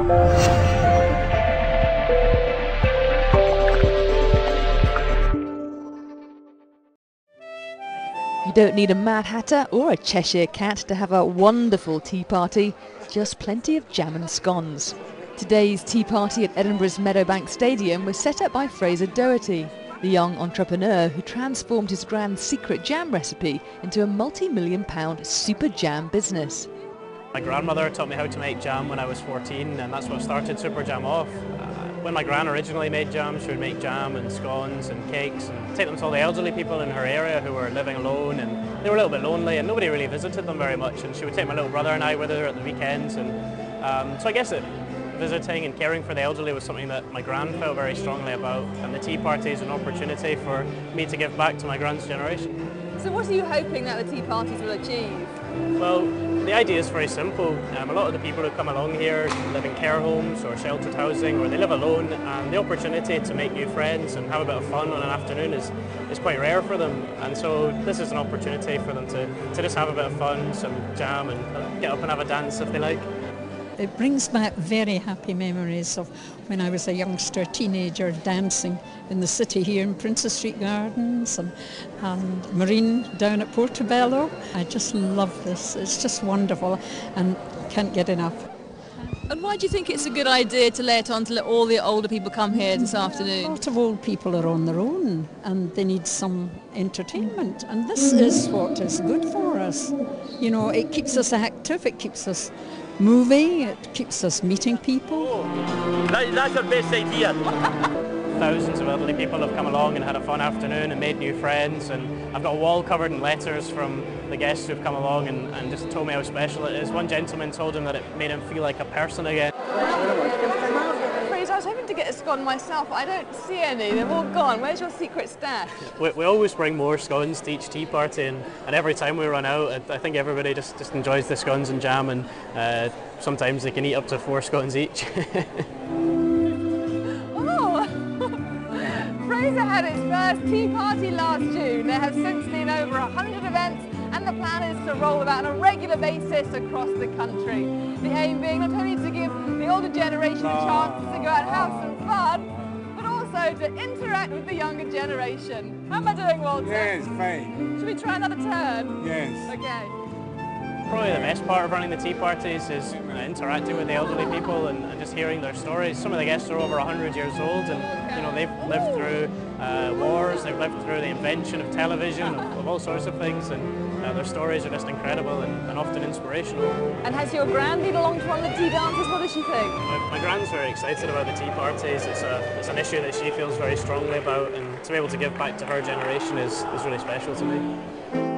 You don't need a Mad Hatter or a Cheshire Cat to have a wonderful tea party, just plenty of jam and scones. Today's tea party at Edinburgh's Meadowbank Stadium was set up by Fraser Doherty, the young entrepreneur who transformed his grand secret jam recipe into a multi-million-pound SuperJam business. My grandmother taught me how to make jam when I was 14, and that's what started SuperJam off. When my gran originally made jam, she would make jam and scones and cakes and take them to all the elderly people in her area who were living alone, and they were a little bit lonely and nobody really visited them very much, and she would take my little brother and I with her at the weekends, and so I guess that visiting and caring for the elderly was something that my gran felt very strongly about, and the tea party is an opportunity for me to give back to my gran's generation. So what are you hoping that the tea parties will achieve? Well, the idea is very simple. A lot of the people who come along here live in care homes or sheltered housing, or they live alone, and the opportunity to make new friends and have a bit of fun on an afternoon is quite rare for them, and so this is an opportunity for them to just have a bit of fun, some jam, and get up and have a dance if they like. It brings back very happy memories of when I was a youngster, teenager, dancing in the city here in Princess Street Gardens and Marine down at Portobello. I just love this. It's just wonderful and can't get enough. And why do you think it's a good idea to lay it on to let all the older people come here this afternoon? A lot of old people are on their own and they need some entertainment, and this is what is good for us. You know, it keeps us active, it keeps us moving, it keeps us meeting people. That's your best idea. Thousands of elderly people have come along and had a fun afternoon and made new friends, and I've got a wall covered in letters from the guests who've come along and just told me how special it is. One gentleman told him that it made him feel like a person again. I was hoping to get a scone myself, but I don't see any. They've all gone. Where's your secret stash? We always bring more scones to each tea party, and every time we run out, I think everybody just enjoys the scones and jam, and sometimes they can eat up to 4 scones each. Oh! Fraser had its first tea party last June. There have since been over 100 events, and the plan is to roll them out on a regular basis across the country. The aim being not only to give the older generation a chance to go out and have some fun, but also to interact with the younger generation. How am I doing, Walter? Yes, fine. Should we try another turn? Yes. Okay. Probably the best part of running the tea parties is interacting with the elderly people and just hearing their stories. Some of the guests are over 100 years old, and you know, they've lived through wars, they've lived through the invention of television, of all sorts of things, and their stories are just incredible and often inspirational. And has your gran been along to one of the tea dances? What does she think? My gran's very excited about the tea parties. It's an issue that she feels very strongly about, and to be able to give back to her generation is really special to me.